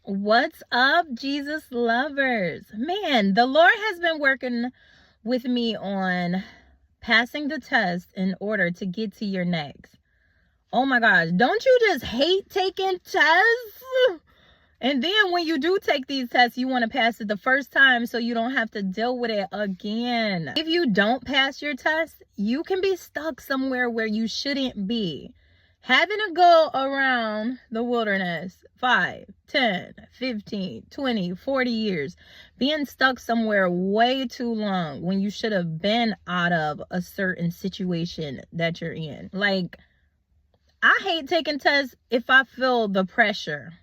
What's up, Jesus lovers? Man, the Lord has been working with me on passing the test in order to get to your next. Oh my gosh, don't you just hate taking tests? And then when you do take these tests, you want to pass it the first time so you don't have to deal with it again. If you don't pass your test, you can be stuck somewhere where you shouldn't be. Having to go around the wilderness 5, 10, 15, 20, 40 years, being stuck somewhere way too long when you should have been out of a certain situation that you're in. Like, I hate taking tests if I feel the pressure.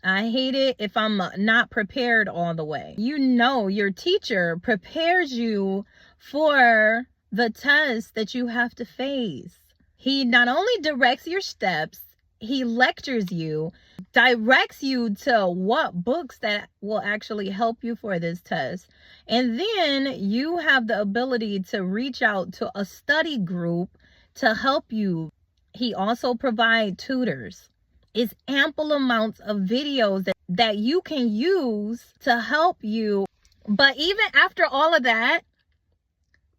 I hate it if I'm not prepared all the way. You know, your teacher prepares you for the test that you have to face. He not only directs your steps, he lectures you, directs you to what books that will actually help you for this test. And then you have the ability to reach out to a study group to help you. He also provides tutors. It's ample amounts of videos that you can use to help you. But even after all of that,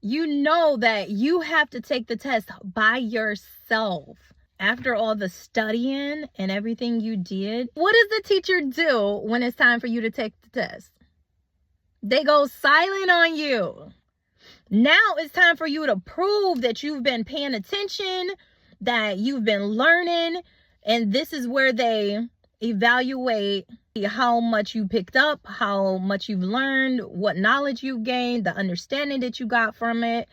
you know that you have to take the test by yourself. After all the studying and everything you did, what does the teacher do when it's time for you to take the test? They go silent on you. Now it's time for you to prove that you've been paying attention, that you've been learning. And this is where they evaluate how much you picked up, how much you've learned, what knowledge you gained, the understanding that you got from it,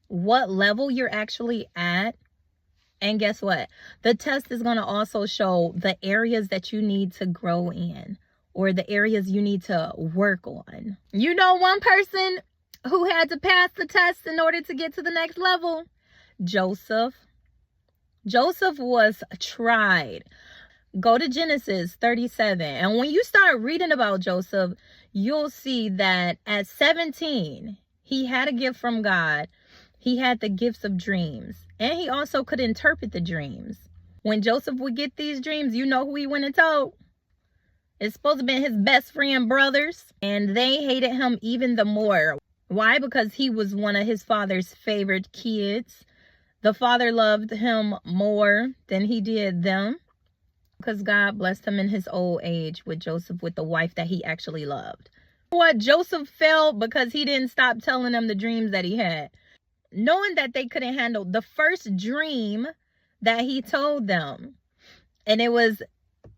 what level you're actually at. And guess what? The test is going to also show the areas that you need to grow in or the areas you need to work on. You know, one person who had to pass the test in order to get to the next level? Joseph. Joseph was tried. Go to Genesis 37. And when you start reading about Joseph, you'll see that at 17, he had a gift from God. He had the gifts of dreams. And he also could interpret the dreams. When Joseph would get these dreams, you know who he went and told? It's supposed to be his best friend brothers. And they hated him even the more. Why? Because he was one of his father's favorite kids. The father loved him more than he did them because God blessed him in his old age with Joseph, with the wife that he actually loved. What? Joseph fell because he didn't stop telling them the dreams that he had. Knowing that they couldn't handle the first dream that he told them. And it was,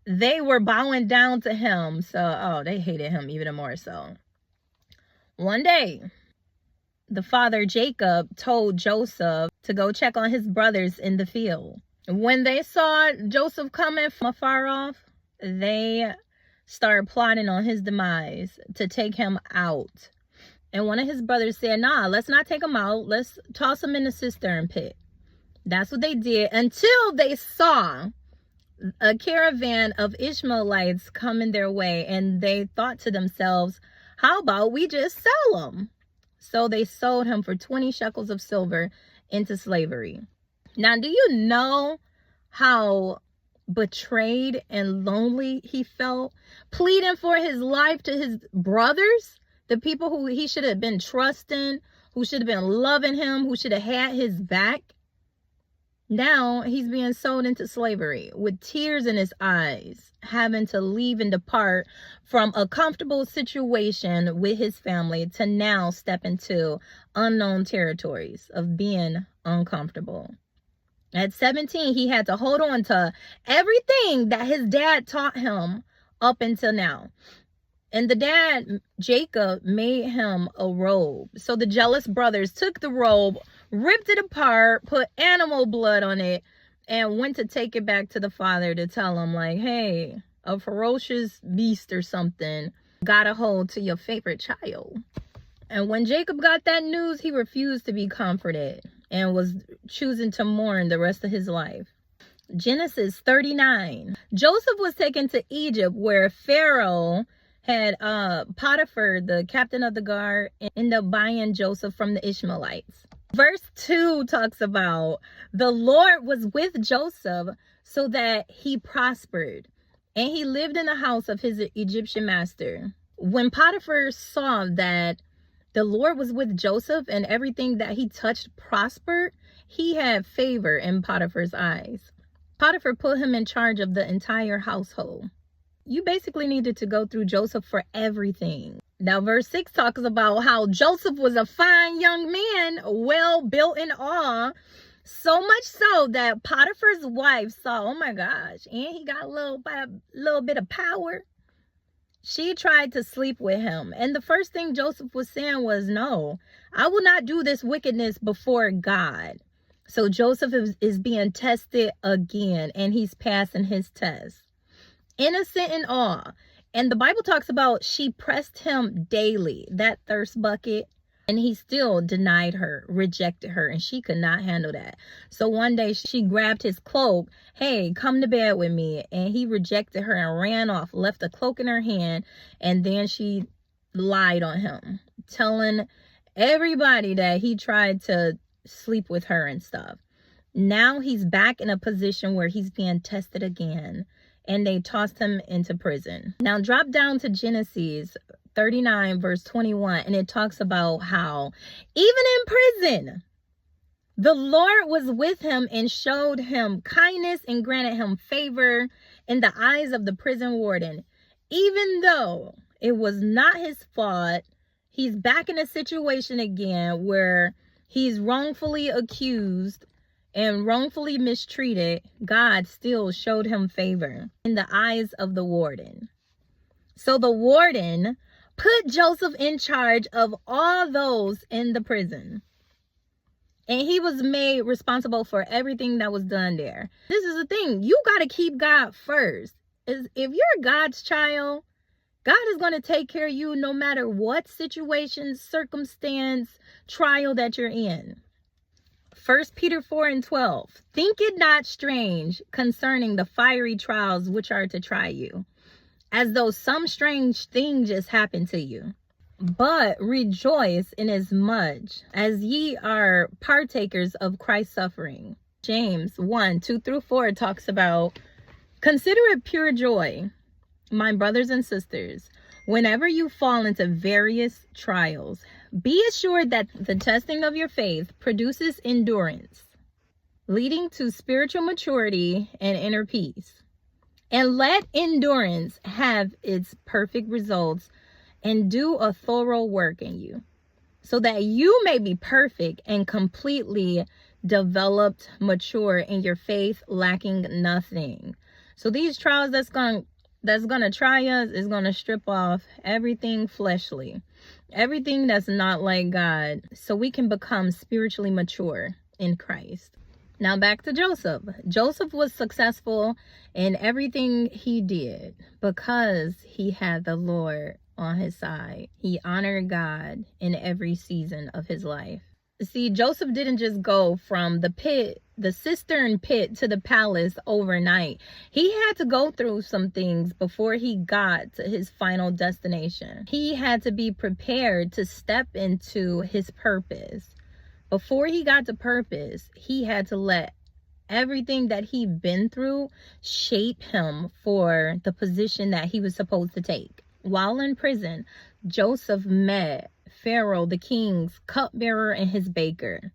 they were bowing down to him. So, they hated him even more so. One day, the father Jacob told Joseph to go check on his brothers in the field. When they saw Joseph coming from afar off, they started plotting on his demise to take him out. And one of his brothers said, nah, let's not take him out. Let's toss him in the cistern pit. That's what they did until they saw a caravan of Ishmaelites coming their way. And they thought to themselves, how about we just sell him? So they sold him for 20 shekels of silver into slavery. Now, do you know how betrayed and lonely he felt? Pleading for his life to his brothers, the people who he should have been trusting, who should have been loving him, who should have had his back. Now he's being sold into slavery with tears in his eyes, having to leave and depart from a comfortable situation with his family to now step into unknown territories of being uncomfortable. At 17, he had to hold on to everything that his dad taught him up until now. And the dad, Jacob, made him a robe. So the jealous brothers took the robe, ripped it apart, put animal blood on it, and went to take it back to the father to tell him, like, hey, a ferocious beast or something got a hold to your favorite child. And when Jacob got that news, he refused to be comforted and was choosing to mourn the rest of his life. Genesis 39. Joseph was taken to Egypt, where Pharaoh had Potiphar, the captain of the guard, ended up buying Joseph from the Ishmaelites. Verse 2 talks about the Lord was with Joseph so that he prospered. and he lived in the house of his Egyptian master. When Potiphar saw that the Lord was with Joseph and everything that he touched prospered, he had favor in Potiphar's eyes. Potiphar put him in charge of the entire household. You basically needed to go through Joseph for everything. Now, verse 6 talks about how Joseph was a fine young man, well built in all, so much so that Potiphar's wife saw, oh my gosh, and he got a little bit of power. She tried to sleep with him. And the first thing Joseph was saying was, no, I will not do this wickedness before God. So Joseph is being tested again, and he's passing his test. Innocent in all. And the Bible talks about she pressed him daily, that thirst bucket, and he still denied her, rejected her, and she could not handle that. So one day she grabbed his cloak, hey, come to bed with me, and he rejected her and ran off, left the cloak in her hand, and then she lied on him, telling everybody that he tried to sleep with her and stuff. Now he's back in a position where he's being tested again, and they tossed him into prison. Now drop down to Genesis 39 verse 21, and it talks about how even in prison the Lord was with him and showed him kindness and granted him favor in the eyes of the prison warden. Even though it was not his fault, he's back in a situation again where he's wrongfully accused and wrongfully mistreated. God still showed him favor in the eyes of the warden. So the warden put Joseph in charge of all those in the prison, and he was made responsible for everything that was done there. This is the thing, you got to keep God first. If you're God's child, God is going to take care of you no matter what situation, circumstance, trial that you're in. 1 Peter 4:12. Think it not strange concerning the fiery trials which are to try you, as though some strange thing just happened to you. But rejoice inasmuch as ye are partakers of Christ's suffering. James 1:2-4 talks about, consider it pure joy, my brothers and sisters, whenever you fall into various trials. Be assured that the testing of your faith produces endurance, leading to spiritual maturity and inner peace. And let endurance have its perfect results, and do a thorough work in you, so that you may be perfect and completely developed, mature in your faith, lacking nothing. So these trials that's gonna try us is gonna strip off everything fleshly, everything that's not like God, so we can become spiritually mature in Christ. Now back to Joseph. Joseph was successful in everything he did because he had the Lord on his side. He honored God in every season of his life. See, Joseph didn't just go from the pit, the cistern pit, to the palace overnight. He had to go through some things before he got to his final destination. He had to be prepared to step into his purpose. Before he got to purpose, he had to let everything that he'd been through shape him for the position that he was supposed to take. While in prison, Joseph met Pharaoh, the king's cupbearer, and his baker.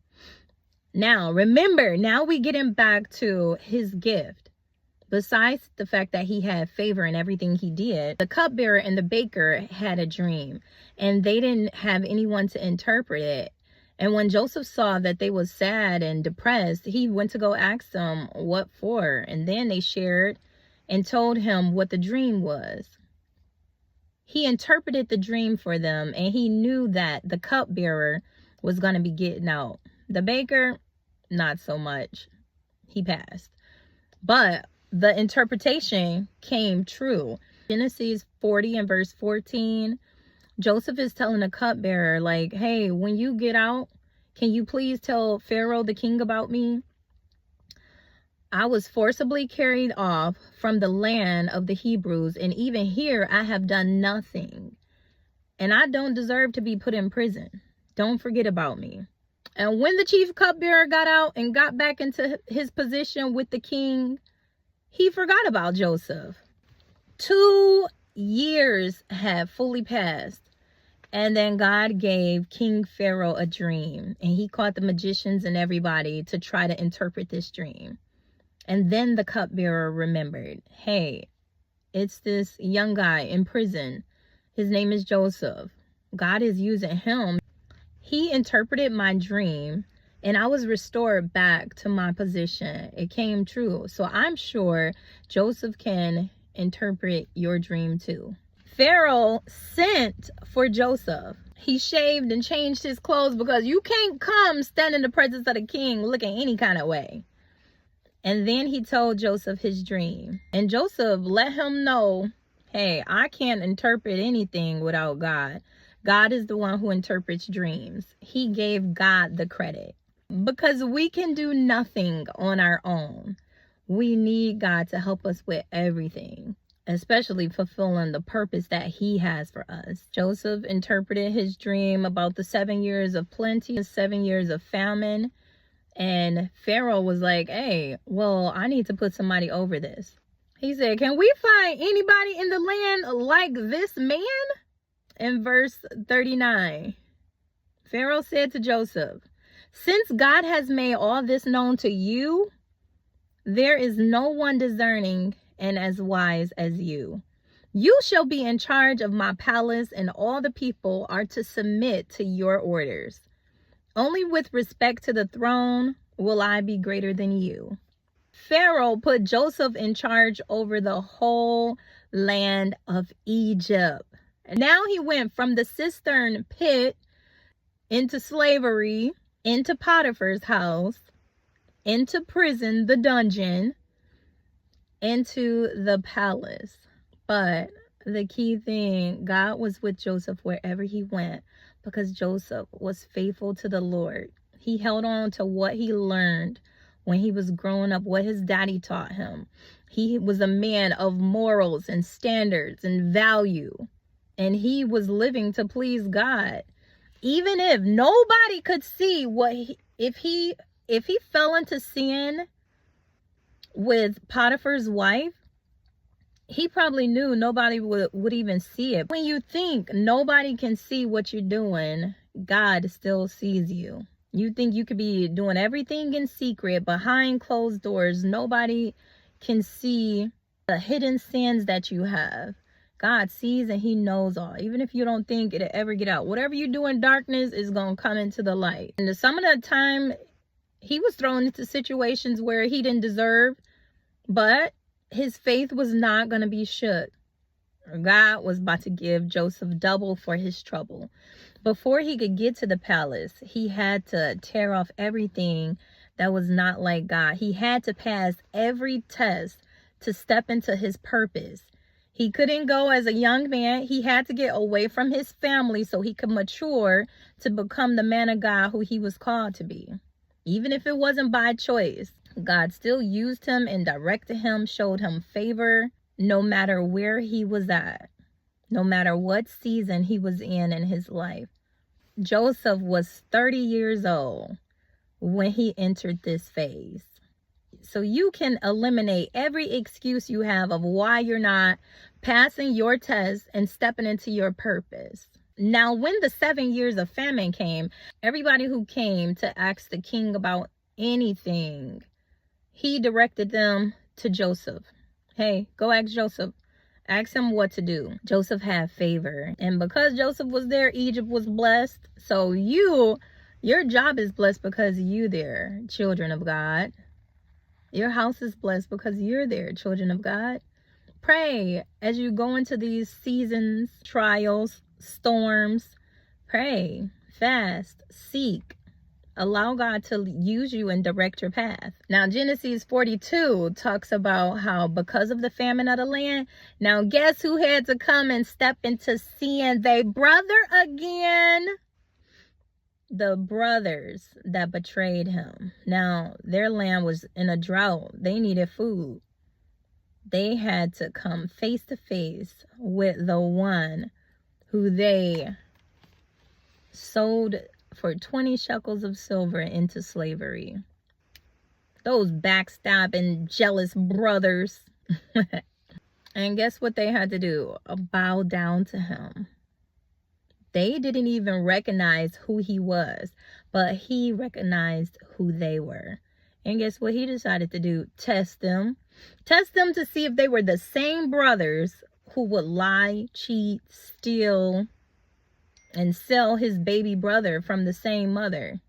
Now, remember, now we get him back to his gift. Besides the fact that he had favor in everything he did, the cupbearer and the baker had a dream, and they didn't have anyone to interpret it. And when Joseph saw that they was sad and depressed, he went to go ask them what for. And then they shared and told him what the dream was. He interpreted the dream for them, and he knew that the cupbearer was going to be getting out. The baker, not so much. He passed. But the interpretation came true. Genesis 40 and verse 14. Joseph is telling the cupbearer, like, hey, when you get out, can you please tell Pharaoh the king about me? I was forcibly carried off from the land of the Hebrews, and even here I have done nothing. And I don't deserve to be put in prison. Don't forget about me. And when the chief cupbearer got out and got back into his position with the king, he forgot about Joseph. 2 years had fully passed. And then God gave King Pharaoh a dream. And he called the magicians and everybody to try to interpret this dream. And then the cupbearer remembered, hey, it's this young guy in prison. His name is Joseph. God is using him. He interpreted my dream and I was restored back to my position. It came true. So I'm sure Joseph can interpret your dream too. Pharaoh sent for Joseph. He shaved and changed his clothes because you can't come stand in the presence of the king looking any kind of way. And then he told Joseph his dream. And Joseph let him know, hey, I can't interpret anything without God. God is the one who interprets dreams. He gave God the credit. Because we can do nothing on our own. We need God to help us with everything, especially fulfilling the purpose that he has for us. Joseph interpreted his dream about the 7 years of plenty, 7 years of famine. And Pharaoh was like, hey, well, I need to put somebody over this. He said, can we find anybody in the land like this man? In verse 39, Pharaoh said to Joseph, since God has made all this known to you, there is no one discerning and as wise as you. You shall be in charge of my palace, and all the people are to submit to your orders. Only with respect to the throne will I be greater than you. Pharaoh put Joseph in charge over the whole land of Egypt. And now he went from the cistern pit into slavery, into Potiphar's house, into prison, the dungeon, into the palace. But the key thing, God was with Joseph wherever he went because Joseph was faithful to the Lord. He held on to what he learned when he was growing up, what his daddy taught him. He was a man of morals and standards and value. And he was living to please God. Even if nobody could see if he fell into sin with Potiphar's wife, he probably knew nobody would even see it. When you think nobody can see what you're doing, God still sees you. You think you could be doing everything in secret, behind closed doors. Nobody can see the hidden sins that you have. God sees and he knows all. Even if you don't think it'll ever get out. Whatever you do in darkness is going to come into the light. And some of the time, he was thrown into situations where he didn't deserve. But his faith was not going to be shook. God was about to give Joseph double for his trouble. Before he could get to the palace, he had to tear off everything that was not like God. He had to pass every test to step into his purpose. He couldn't go as a young man. He had to get away from his family so he could mature to become the man of God who he was called to be. Even if it wasn't by choice, God still used him and directed him, showed him favor, no matter where he was at, no matter what season he was in his life. Joseph was 30 years old when he entered this phase. So you can eliminate every excuse you have of why you're not passing your test and stepping into your purpose. Now, when the 7 years of famine came, everybody who came to ask the king about anything, he directed them to Joseph. Hey, go ask Joseph. Ask him what to do. Joseph had favor. And because Joseph was there, Egypt was blessed. So your job is blessed because you there, children of God. Your house is blessed because you're there, children of God. Pray as you go into these seasons, trials, storms. Pray, fast, seek. Allow God to use you and direct your path. Now, Genesis 42 talks about how because of the famine of the land, now guess who had to come and step into sin? They brother again. The brothers that betrayed him. Now, their land was in a drought. They needed food. They had to come face to face with the one who they sold for 20 shekels of silver into slavery. Those backstabbing, jealous brothers. And guess what they had to do? Bow down to him. They didn't even recognize who he was, but he recognized who they were. And guess what he decided to do? Test them. Test them to see if they were the same brothers who would lie, cheat, steal, and sell his baby brother from the same mother.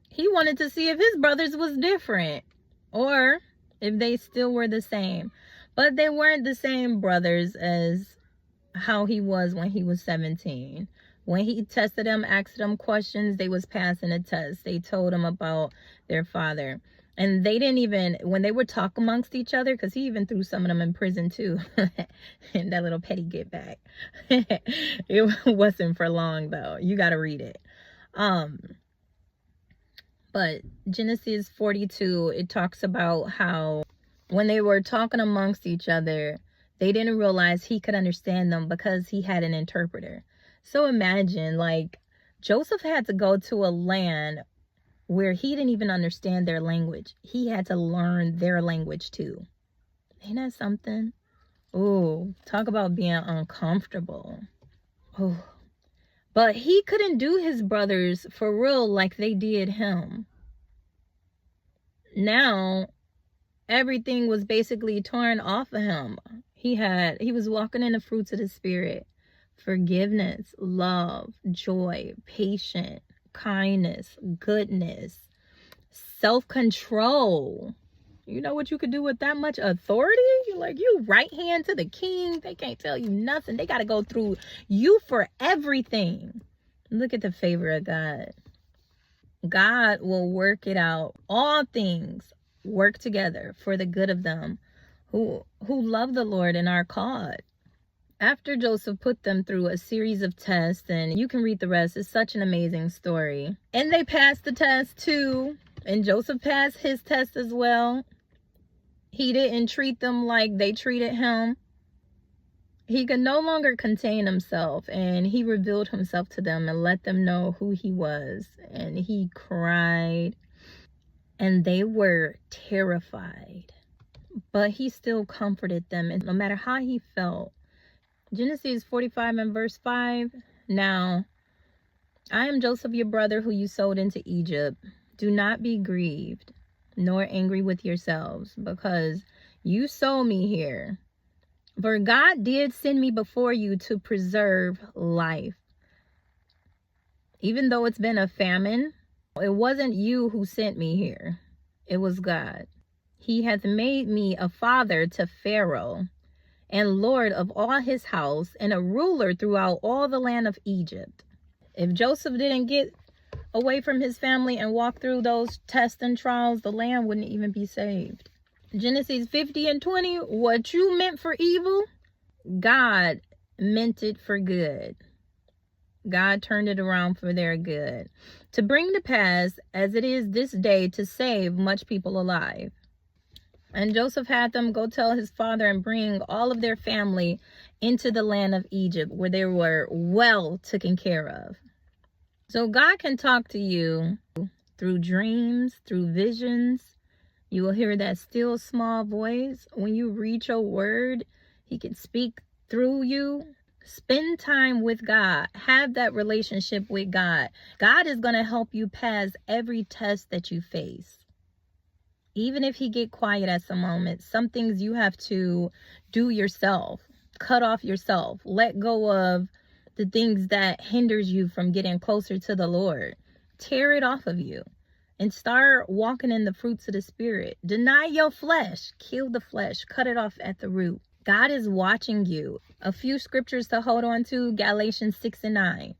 He wanted to see if his brothers was different or if they still were the same. But they weren't the same brothers as how he was when he was 17. When he tested them, asked them questions, they was passing a test. They told him about their father. And they didn't even, when they would talk amongst each other, because he even threw some of them in prison too. And that little petty get back. It wasn't for long though. You got to read it. But Genesis 42, it talks about how when they were talking amongst each other, they didn't realize he could understand them because he had an interpreter. So imagine, like, Joseph had to go to a land where he didn't even understand their language. He had to learn their language too. Ain't that something? Oh, talk about being uncomfortable. Oh, but he couldn't do his brothers for real like they did him. Now, everything was basically torn off of him. He was walking in the fruits of the Spirit. Forgiveness, love, joy, patience, kindness, goodness, self-control. You know what you could do with that much authority? Like, you right hand to the king. They can't tell you nothing. They got to go through you for everything. Look at the favor of God. God will work it out. All things work together for the good of them who love the Lord and are called. After Joseph put them through a series of tests, and you can read the rest, it's such an amazing story. And they passed the test too. And Joseph passed his test as well. He didn't treat them like they treated him. He could no longer contain himself, and he revealed himself to them and let them know who he was. And he cried, and they were terrified. But he still comforted them, and no matter how he felt. Genesis 45 and verse 5. Now, I am Joseph, your brother, who you sold into Egypt. Do not be grieved, nor angry with yourselves, because you sold me here. For God did send me before you to preserve life. Even though it's been a famine, it wasn't you who sent me here. It was God. He hath made me a father to Pharaoh, and Lord of all his house, and a ruler throughout all the land of Egypt. If Joseph didn't get away from his family and walk through those tests and trials, the land wouldn't even be saved. Genesis 50 and 20, what you meant for evil, God meant it for good. God turned it around for their good, to bring to pass, as it is this day, to save much people alive. And Joseph had them go tell his father and bring all of their family into the land of Egypt, where they were well taken care of. So God can talk to you through dreams, through visions. You will hear that still small voice. When you read your word, he can speak through you. Spend time with God. Have that relationship with God. God is going to help you pass every test that you face. Even if he get quiet at some moment, some things you have to do yourself. Cut off yourself. Let go of the things that hinders you from getting closer to the Lord. Tear it off of you and start walking in the fruits of the Spirit. Deny your flesh. Kill the flesh. Cut it off at the root. God is watching you. A few scriptures to hold on to. Galatians 6 and 9.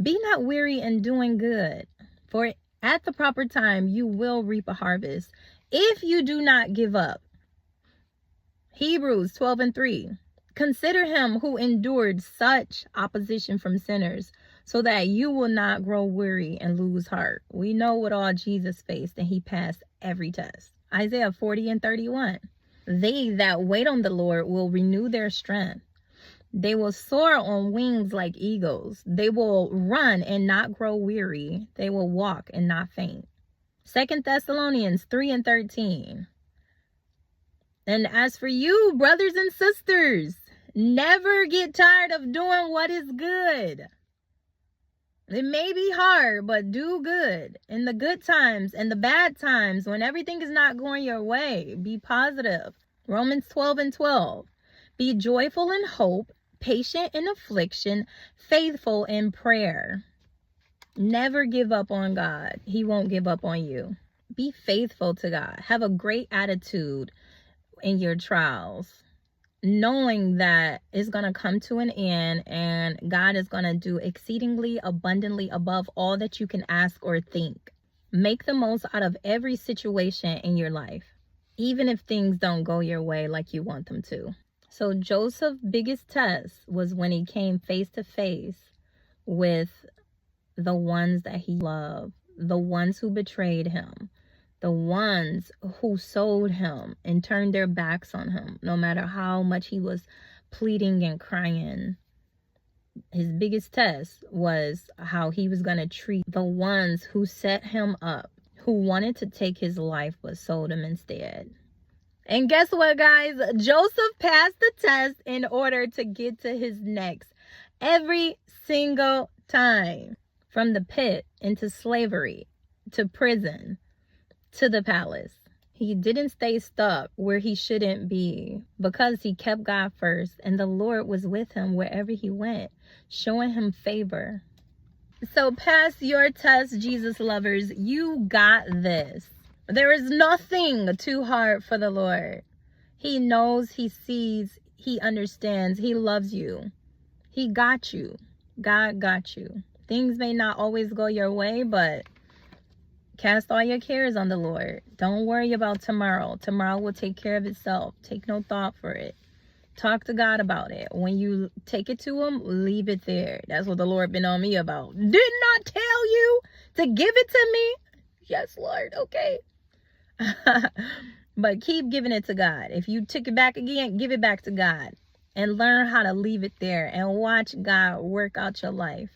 Be not weary in doing good, for at the proper time you will reap a harvest, if you do not give up. Hebrews 12 and 3. Consider him who endured such opposition from sinners, so that you will not grow weary and lose heart. We know what all Jesus faced, and he passed every test. Isaiah 40 and 31. They that wait on the Lord will renew their strength. They will soar on wings like eagles. They will run and not grow weary. They will walk and not faint. 2 Thessalonians 3 and 13. And as for you, brothers and sisters, Never get tired of doing what is good. It may be hard, but do good. In the good times and the bad times, when everything is not going your way, be positive. Romans 12:12. Be joyful in hope, patient in affliction, faithful in prayer. Never give up on God. He won't give up on you. Be faithful to God. Have a great attitude in your trials, knowing that it's going to come to an end and God is going to do exceedingly abundantly above all that you can ask or think. Make the most out of every situation in your life, even if things don't go your way like you want them to. So Joseph's biggest test was when he came face to face with the ones that he loved, the ones who betrayed him, the ones who sold him and turned their backs on him, no matter how much he was pleading and crying. His biggest test was how he was going to treat the ones who set him up, who wanted to take his life but sold him instead. And guess what, guys? Joseph passed the test in order to get to his next every single time. From the pit into slavery, to prison, to the palace. He didn't stay stuck where he shouldn't be because he kept God first, and the Lord was with him wherever he went, showing him favor. So pass your test, Jesus lovers. You got this. There is nothing too hard for the Lord. He knows, he sees, he understands, he loves you. He got you. God got you. Things may not always go your way, but cast all your cares on the Lord. Don't worry about tomorrow. Tomorrow will take care of itself. Take no thought for it. Talk to God about it. When you take it to him, leave it there. That's what the Lord been on me about. Did not tell you to give it to me? Yes, Lord. Okay. But keep giving it to God. If you took it back again, give it back to God. And learn how to leave it there and watch God work out your life.